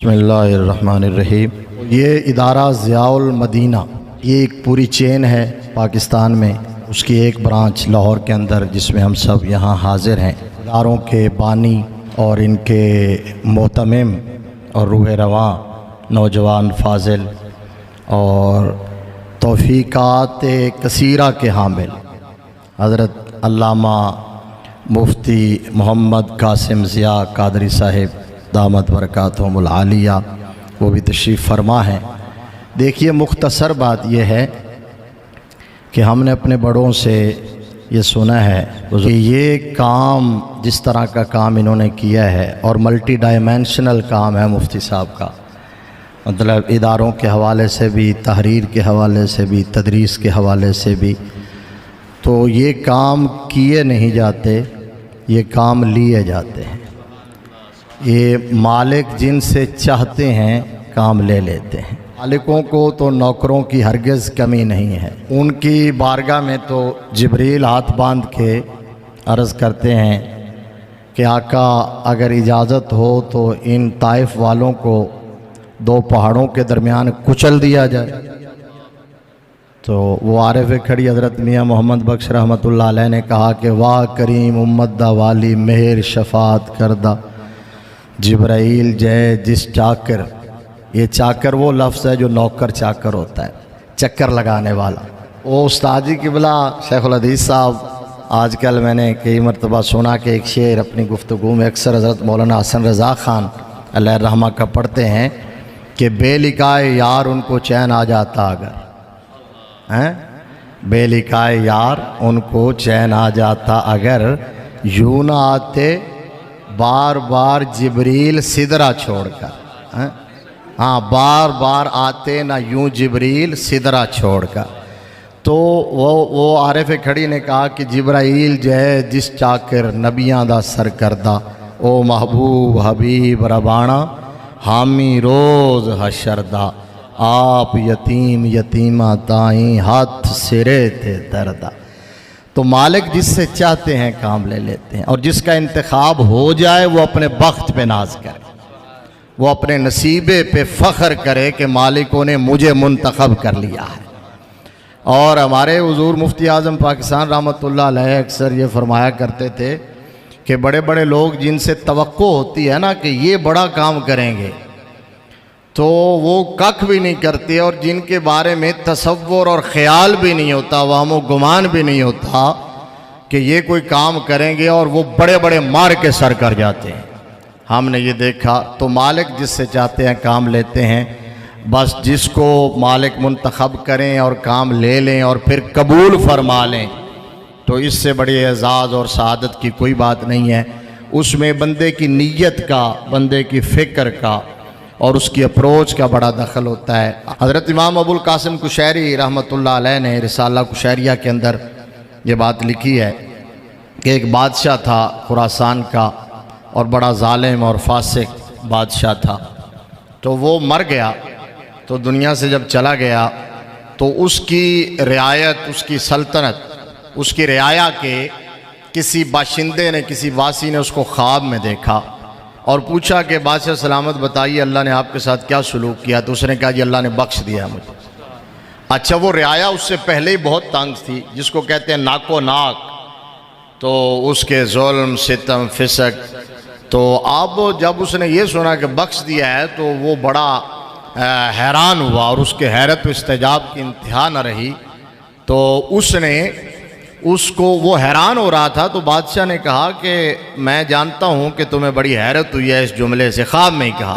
बिस्मिल्लाहिर्रहमानिर्रहीम। ये इदारा ज़ियाउल मदीना, ये एक पूरी चेन है पाकिस्तान में। उसकी एक ब्रांच लाहौर के अंदर जिसमें हम सब यहाँ हाज़िर हैं। इदारों के बानी और इनके मोहतमिम और रूह रवां नौजवान फाजिल और तौफ़ीक़ात कसीरा के हामिल हज़रत अल्लामा मुफ्ती मोहम्मद कासिम ज़िया कादरी साहिब दामत बरकातहुमुल आलिया, वो भी तशरीफ़ फरमा है। देखिए, मुख्तसर बात यह है कि हमने अपने बड़ों से ये सुना है कि ये काम, जिस तरह का काम इन्होंने किया है और मल्टी डायमेंशनल काम है मुफ्ती साहब का, मतलब इदारों के हवाले से भी, तहरीर के हवाले से भी, तदरीस के हवाले से भी, तो ये काम किए नहीं जाते, ये काम लिए जाते हैं। ये मालिक जिनसे चाहते हैं काम ले लेते हैं। मालिकों को तो नौकरों की हरगिज़ कमी नहीं है। उनकी बारगाह में तो जिब्रील हाथ बांध के अर्ज़ करते हैं कि आका, अगर इजाज़त हो तो इन ताइफ वालों को दो पहाड़ों के दरमियान कुचल दिया जाए। तो वो आरिफ खड़ी हज़रत मियाँ मोहम्मद बख्श रहमतुल्लाह अलैह ने कहा कि वाह करीम उम्मत दा वाली मेहर शफात करदा जिब्राइल जय जिस चाकर। ये चाकर वो लफ्ज़ है जो नौकर चाकर होता है, चक्कर लगाने वाला। वो उस्ताद जी क़िबला शेखुल हदीस साहब, आजकल मैंने कई मरतबा सुना कि एक शेर अपनी गुफ्तगू में अक्सर हज़रत मौलाना हसन रज़ा ख़ान अलैहि रहमा का पढ़ते हैं कि बेलिकाए यार उनको चैन आ जाता अगर हैं, बेलिकाए यार उनको चैन आ जाता अगर यूं ना आते बार बार जिब्रील सिदरा छोड़कर। हाँ, बार बार आते ना यूं जिब्रील सिदरा छोड़कर। तो वो आरिफ खड़ी ने कहा कि जिब्राइल जय जिस चाकर नबियां दा सर करदा, ओ महबूब हबीब रबाना हामी रोज़ हशरदा, आप यतीम यतीमा ताई हाथ सिरे ते दरदा। तो मालिक जिससे चाहते हैं काम ले लेते हैं, और जिसका इंतखाब हो जाए वो अपने बख्त पे नाज करे, वो अपने नसीबे पे फ़ख्र करे कि मालिकों ने मुझे मुंतखब कर लिया है। और हमारे हुजूर मुफ्ती आज़म पाकिस्तान रहमतुल्लाह अलैह अक्सर ये फरमाया करते थे कि बड़े बड़े लोग जिनसे तवक्को होती है ना कि ये बड़ा काम करेंगे, तो वो कख भी नहीं करते, और जिनके बारे में तसव्वुर और ख़याल भी नहीं होता, वहमो गुमान भी नहीं होता कि ये कोई काम करेंगे, और वो बड़े बड़े मार के सर कर जाते हैं। हमने ये देखा। तो मालिक जिससे चाहते हैं काम लेते हैं। बस जिसको मालिक मुंतखब करें और काम ले लें और फिर कबूल फरमा लें, तो इससे बड़ी एजाज़ और सआदत की कोई बात नहीं है। उसमें बंदे की नीयत का, बंदे की फ़िक्र का और उसकी अप्रोच का बड़ा दखल होता है। हज़रत इमाम अबुल कासिम कुशैरी रहमतुल्लाह अलैह ने रिसाला कुशैरिया के अंदर ये बात लिखी है कि एक बादशाह था खुरासान का, और बड़ा ज़ालिम और फासिक बादशाह था। तो वो मर गया, तो दुनिया से जब चला गया तो उसकी रियायत, उसकी सल्तनत, उसकी रियाया के किसी बाशिंदे ने, किसी वासी ने उसको ख्वाब में देखा और पूछा कि बादशाह सलामत बताइए, अल्लाह ने आपके साथ क्या सलूक किया? तो उसने कहा जी अल्लाह ने बख्श दिया मुझे। अच्छा, वो रियाया उससे पहले ही बहुत तंग थी, जिसको कहते हैं नाको नाक, तो उसके जुल्म सितम फिसक। तो अब जब उसने ये सुना कि बख्श दिया है, तो वो बड़ा हैरान हुआ, और उसके हैरत व इस्तेजाब की इंतहा न रही। तो उसने उसको, वो हैरान हो रहा था, तो बादशाह ने कहा कि मैं जानता हूँ कि तुम्हें बड़ी हैरत हुई है इस जुमले से। ख्वाब में ही कहा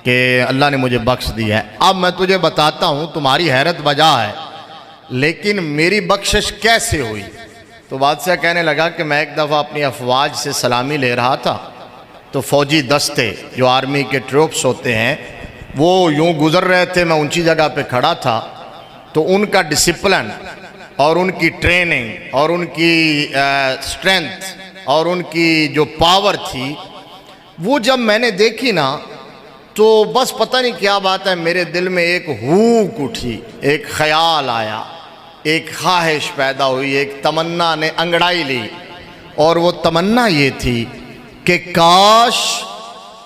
कि अल्लाह ने मुझे बख्श दिया है। अब मैं तुझे बताता हूँ, तुम्हारी हैरत वजह है, लेकिन मेरी बख्शिश कैसे हुई? तो बादशाह कहने लगा कि मैं एक दफ़ा अपनी अफवाज से सलामी ले रहा था, तो फ़ौजी दस्ते जो आर्मी के ट्रूप्स होते हैं वो यूँ गुज़र रहे थे, मैं ऊंची जगह पे खड़ा था। तो उनका डिसिप्लिन और उनकी ट्रेनिंग और उनकी स्ट्रेंथ और उनकी जो पावर थी, वो जब मैंने देखी ना, तो बस पता नहीं क्या बात है, मेरे दिल में एक हूक उठी, एक ख़याल आया, एक ख्वाहिश पैदा हुई, एक तमन्ना ने अंगड़ाई ली। और वो तमन्ना ये थी कि काश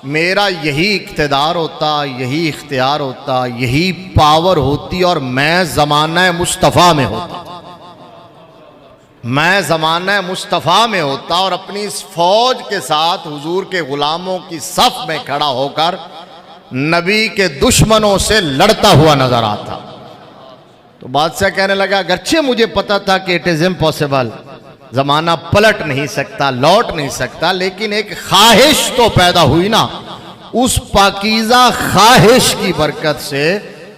मेरा यही इक़्तिदार होता, यही इख्तियार होता, यही पावर होती और मैं ज़माना मुस्तफ़ा में होता, मैं ज़माना मुस्तफ़ा में होता और अपनी इस फ़ौज के साथ हुजूर के ग़ुलामों की सफ़ में खड़ा होकर नबी के दुश्मनों से लड़ता हुआ नज़र आता। तो बादशाह कहने लगा, अगरचे मुझे पता था कि इट इज़ इम्पॉसिबल, ज़माना पलट नहीं सकता, लौट नहीं सकता, लेकिन एक ख्वाहिश तो पैदा हुई ना। उस पाकीज़ा ख्वाहिश की बरकत से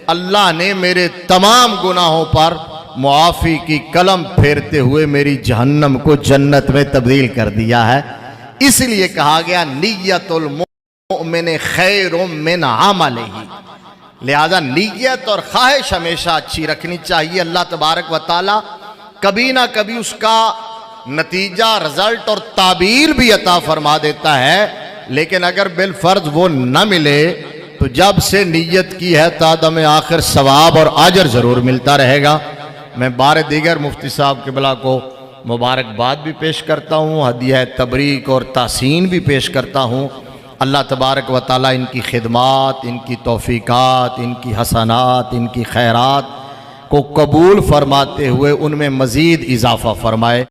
अल्लाह ने मेरे तमाम गुनाहों पर मुआफ़ी की कलम फेरते हुए मेरी जहन्नम को जन्नत में तब्दील कर दिया है। इसलिए कहा गया निय्यतुल मुमिन खैरुम मिन अमलिही। लिहाजा नीयत और ख्वाहिश हमेशा अच्छी रखनी चाहिए। अल्लाह तबारक व तआला कभी ना कभी उसका नतीजा, रिजल्ट और ताबीर भी अता फरमा देता है, लेकिन अगर बिलफर्ज वो न मिले तो जब से नीयत की है तादम आखिर सवाब और अजर ज़रूर मिलता रहेगा। मैं बार दीगर मुफ्ती साहब क़िबला को मुबारकबाद भी पेश करता हूँ, हदिया तबरीक और तासीन भी पेश करता हूँ। अल्लाह तबारक व तआला इनकी खिदमात, इनकी तौफ़ीक़ात, इनकी हसनात, इनकी खैरात को कबूल फरमाते हुए उनमें मज़ीद इजाफ़ा फरमाए।